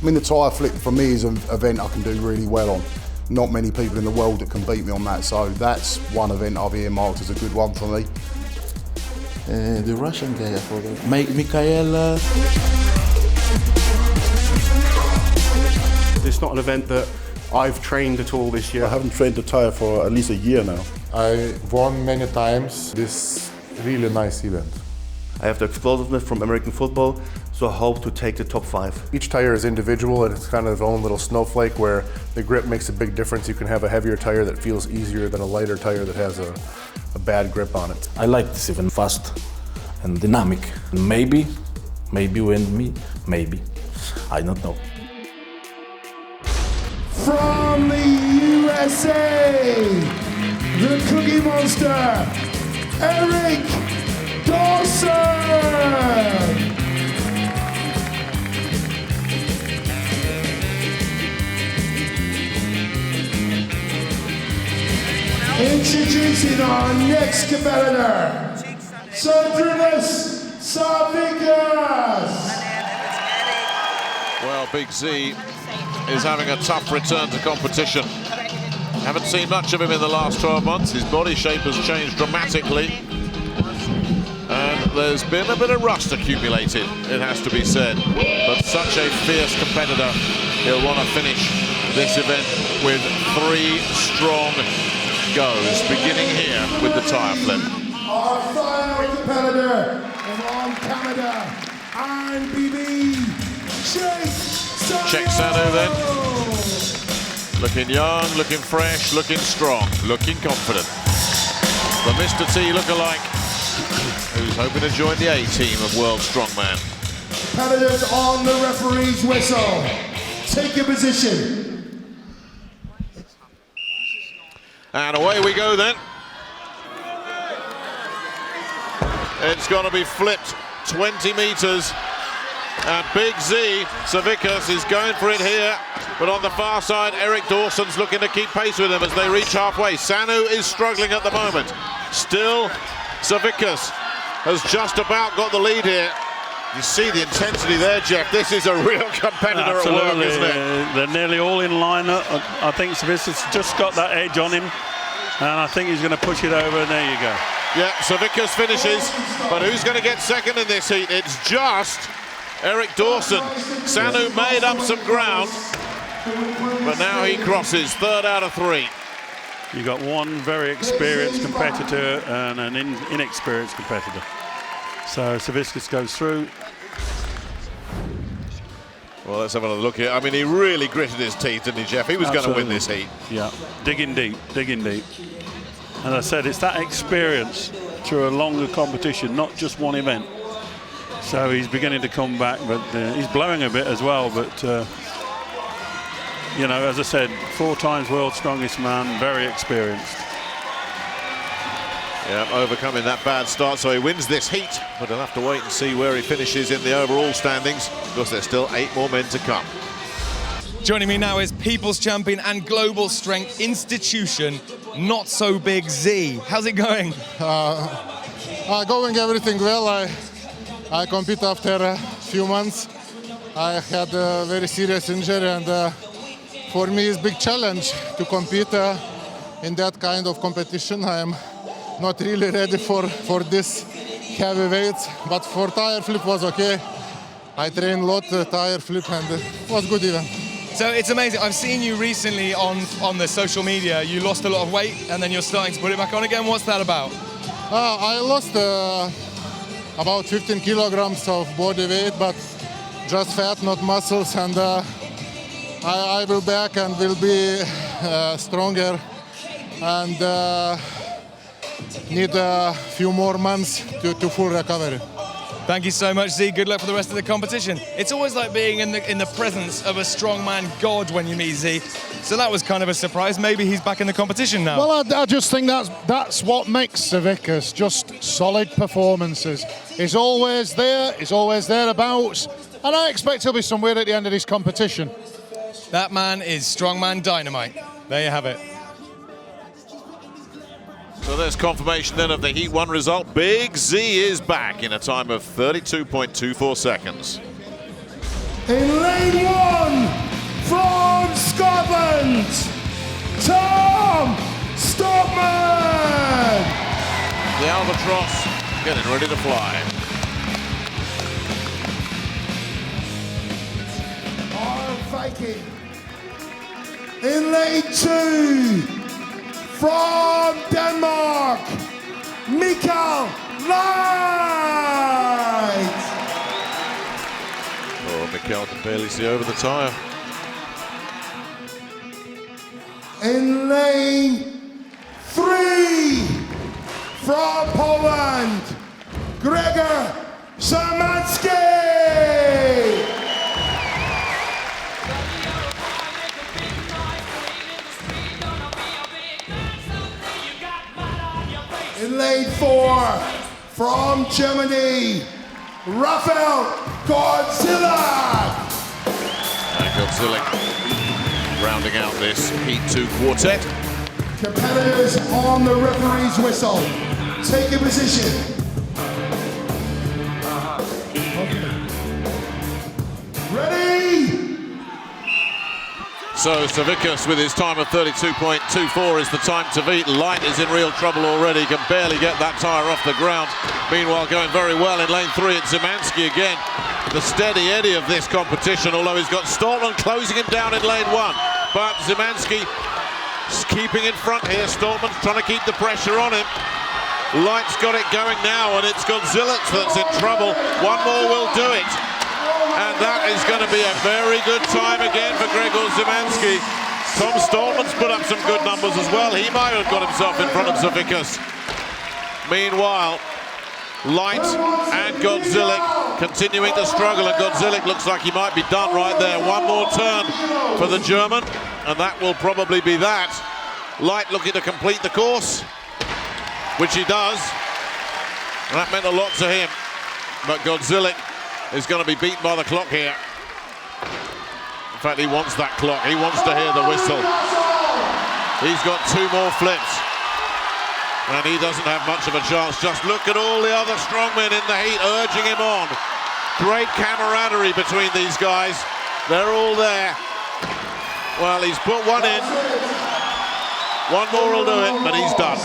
mean, the Tyre Flip for me is an event I can do really well on. Not many people in the world that can beat me on that, so that's one event I've earmarked as a good one for me. The Russian guy, I forgot. Mikhail. It's not an event that I've trained at all this year. I haven't trained the Tyre for at least a year now. I won many times this really nice event. I have the explosiveness from American football, so I hope to take the top 5. Each tire is individual and it's kind of its own little snowflake where the grip makes a big difference. You can have a heavier tire that feels easier than a lighter tire that has a bad grip on it. I like this event, fast and dynamic. Maybe win me, maybe. I don't know. From the USA, the Cookie Monster, Erik Dawson! Introducing our next competitor, Savikas. Well, Big Z is having a tough return to competition. Haven't seen much of him in the last 12 months. His body shape has changed dramatically. And there's been a bit of rust accumulated, it has to be said. But such a fierce competitor, he'll want to finish this event with 3 strong goes, beginning here with the Tyre Flip. Our final competitor from Canada, IBB, Check Sanu then. Looking young, looking fresh, looking strong, looking confident. The Mr. T lookalike, who's hoping to join the A-team of World Strongman. Competitors on the referee's whistle. Take your position. And away we go then. It's going to be flipped 20 meters. And Big Z, Savikas, is going for it here. But on the far side, Erik Dawson's looking to keep pace with him as they reach halfway. Sanu is struggling at the moment. Still, Savikas has just about got the lead here. You see the intensity there, Jeff. This is a real competitor at work, isn't it? They're nearly all in line. I think Savikas just got that edge on him. And I think he's going to push it over, and there you go. Yeah, Savikas finishes. But who's going to get second in this heat? It's just Erik Dawson. Sanu made up some ground, but now he crosses, 3rd out of 3. You got one very experienced competitor and an inexperienced competitor. So Savikas goes through. Well, let's have another look here. I mean, he really gritted his teeth, didn't he, Jeff? He was going to win this heat. Yeah, digging deep, digging deep. As I said, it's that experience through a longer competition, not just one event. So he's beginning to come back, but he's blowing a bit as well. But, you know, as I said, 4 times world's strongest man, very experienced. Yeah, overcoming that bad start, so he wins this heat, but he'll have to wait and see where he finishes in the overall standings, because there's still 8 more men to come. Joining me now is People's Champion and Global Strength Institution, Not So Big Z. How's it going? Going everything well. I compete after a few months. I had a very serious injury, and for me it's a big challenge to compete in that kind of competition. I am not really ready for this heavy weights, but for Tyre Flip was okay. I trained a lot Tyre Flip, and it was good event. So it's amazing. I've seen you recently on the social media. You lost a lot of weight and then you're starting to put it back on again. What's that about? I lost about 15 kilograms of body weight, but just fat, not muscles, and I will back and will be stronger, and need a few more months to full recovery. Thank you so much, Z. Good luck for the rest of the competition. It's always like being in the presence of a strongman god when you meet Z. So that was kind of a surprise. Maybe he's back in the competition now. Well, I just think that's what makes Savikas, just solid performances. He's always there, he's always thereabouts, and I expect he'll be somewhere at the end of this competition. That man is Strongman Dynamite. There you have it. So there's confirmation then of the Heat 1 result. Big Z is back in a time of 32.24 seconds. In lane 1, from Scotland, Tom STOLTMAN. The Albatross getting ready to fly. Viking. In lane 2, from Denmark, Mikael Light. Oh, Mikael can barely see over the tyre. In lane 3, from Poland, Gregor Szymanski. In lane 4, from Germany, Raphael Godzilla. And Godzilla rounding out this Heat 2 quartet. Competitors on the referee's whistle. Take your position. Ready? So Savickas with his time of 32.24 is the time to beat. Light is in real trouble already, can barely get that tyre off the ground. Meanwhile, going very well in lane 3, it's Szymanski again. The steady Eddie of this competition, although he's got Stoltman closing him down in lane 1. But Szymanski keeping in front here. Stoltman's trying to keep the pressure on him. Light's got it going now, and it's Godzilla that's in trouble. One more will do it. And that is going to be a very good time again for Gregor Szymanski. Tom Stoltman's put up some good numbers as well. He might have got himself in front of Savickas. Meanwhile, Light and Godzilla continuing to struggle, and Godzilla looks like he might be done right there. One more turn for the German, and that will probably be that. Light looking to complete the course, which he does. And that meant a lot to him. But Godzilla is going to be beaten by the clock here. In fact, he wants that clock. He wants to hear the whistle. He's got 2 more flips. And he doesn't have much of a chance. Just look at all the other strongmen in the heat urging him on. Great camaraderie between these guys. They're all there. Well, he's put one in. One more will do it, but he's done.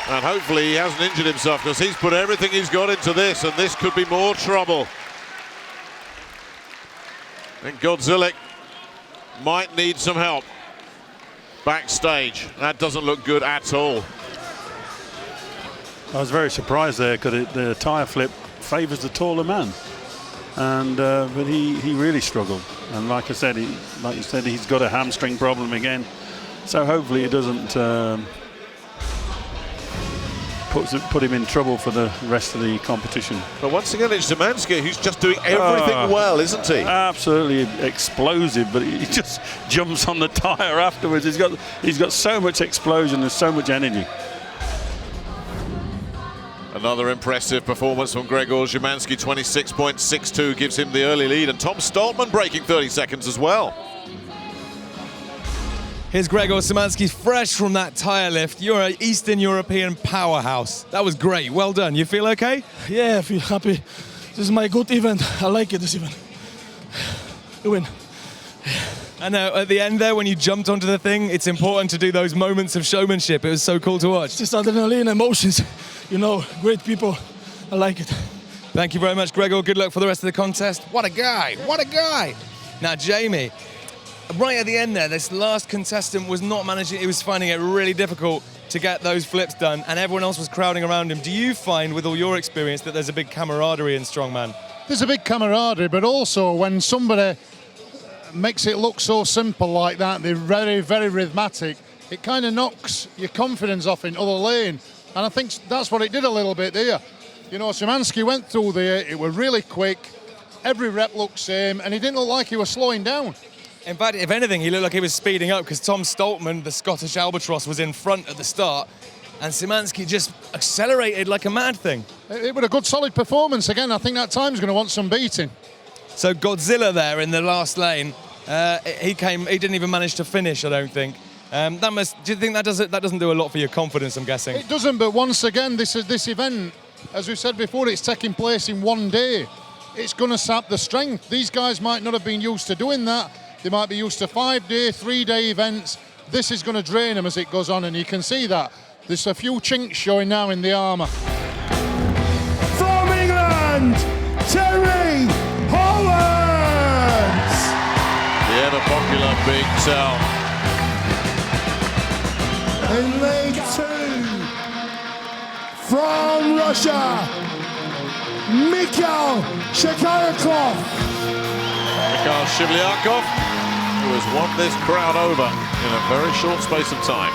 And hopefully he hasn't injured himself, because he's put everything he's got into this, and this could be more trouble. And Godzilla might need some help backstage. That doesn't look good at all. I was very surprised there, because the tyre flip favours the taller man, and but he really struggled. And like I said, he's got a hamstring problem again. So hopefully it doesn't put him in trouble for the rest of the competition. But once again, it's Szymanski who's just doing everything well, isn't he? Absolutely explosive, but he just jumps on the tyre afterwards. He's got so much explosion and so much energy. Another impressive performance from Gregor Szymanski. 26.62 gives him the early lead, and Tom Stoltman breaking 30 seconds as well. Here's Gregor Szymanski, fresh from that tyre lift. You're an Eastern European powerhouse. That was great. Well done. You feel okay? Yeah, I feel happy. This is my good event. I like it, this event. You win. I know, at the end there, when you jumped onto the thing, it's important to do those moments of showmanship. It was so cool to watch. Just adrenaline, emotions. You know, great people. I like it. Thank you very much, Gregor. Good luck for the rest of the contest. What a guy. What a guy. Now, Jamie, right at the end there, this last contestant was not managing, he was finding it really difficult to get those flips done, and everyone else was crowding around him. Do you find, with all your experience, that there's a big camaraderie in Strongman? There's a big camaraderie, but also when somebody makes it look so simple like that, they're very, very rhythmic, it kind of knocks your confidence off in other lane. And I think that's what it did a little bit there. You know, Szymanski went through there, it was really quick, every rep looked same, and he didn't look like he was slowing down. In fact, if anything, he looked like he was speeding up, because Tom Stoltman, the Scottish Albatross, was in front at the start, and Szymanski just accelerated like a mad thing. It was a good, solid performance. Again, I think that time's going to want some beating. So Godzilla there in the last lane, he didn't even manage to finish, I don't think. Do you think that doesn't do a lot for your confidence, I'm guessing? It doesn't, but once again, this event, as we said before, it's taking place in one day. it's going to sap the strength. These guys might not have been used to doing that. They might be used to 5-day, 3-day events. This is going to drain them as it goes on, and you can see that. There's a few chinks showing now in the armour. From England, Terry Holland! The ever popular Big Tell. In lane 2, from Russia, Mikhail Shakharkov. Mikhail Shivlyakov, who has won this crowd over in a very short space of time.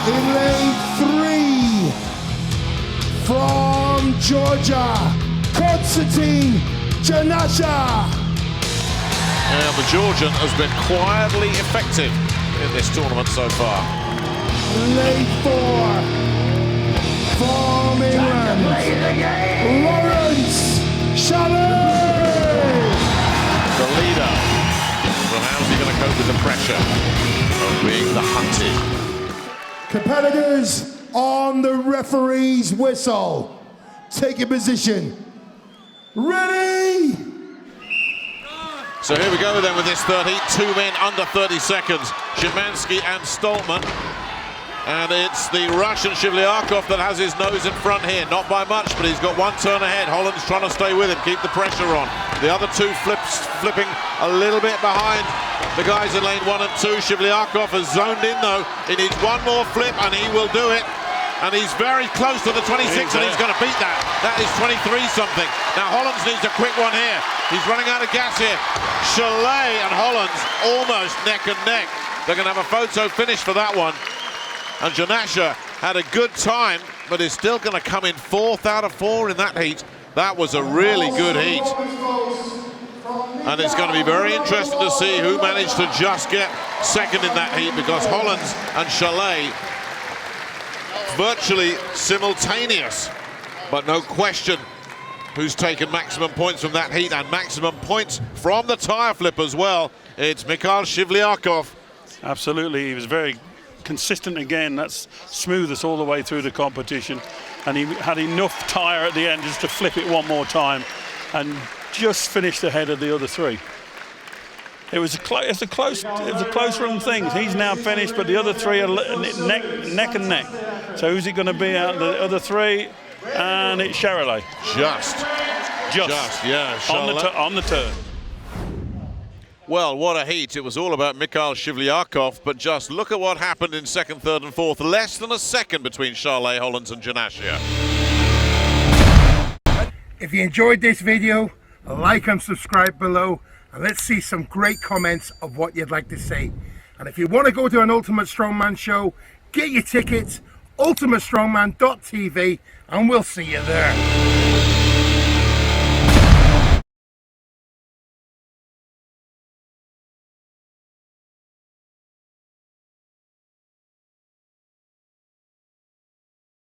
In lane 3, from Georgia, Konstantin Janasha. And the Georgian has been quietly effective in this tournament so far. Lane 4, from England, Lawrence Chalet. The leader. Well, how's he going to cope with the pressure of being the hunted? Competitors on the referee's whistle. Take your position. Ready? So here we go then with this third heat. 2 men under 30 seconds. Szymanski and Stoltman. And it's the Russian Shivlyakov that has his nose in front here. Not by much, but he's got one turn ahead. Holland's trying to stay with him, keep the pressure on. The other two flipping a little bit behind the guys in lane 1 and 2. Shivlyakov has zoned in though. He needs one more flip and he will do it. And he's very close to the 26 and he's going to beat that. That is 23 something. Now Hollands needs a quick one here. He's running out of gas here. Chalet and Hollands almost neck and neck. They're going to have a photo finish for that one. And Janasha had a good time, but is still going to come in 4th out of 4 in that heat. That was a really good heat. And it's going to be very interesting to see who managed to just get second in that heat, because Hollands and Chalet virtually simultaneous, but no question who's taken maximum points from that heat, and maximum points from the Tyre Flip as well. It's Mikhail Shivlyakov. Absolutely, he was very consistent again. That's smoothest all the way through the competition, and he had enough tyre at the end just to flip it one more time and just finished ahead of the other three. It was a close run thing. He's now finished, but the other three are neck and neck. So who's it going to be out of the other three? And it's Charolais. Just, yeah. On the turn. Well, what a heat. It was all about Mikhail Shivlyakov, but just look at what happened in 2nd, 3rd and 4th. Less than a second between Chalet, Hollands and Janasha. If you enjoyed this video, like and subscribe below, and let's see some great comments of what you'd like to see. And if you want to go to an Ultimate Strongman show, get your tickets, ultimatestrongman.tv, and we'll see you there.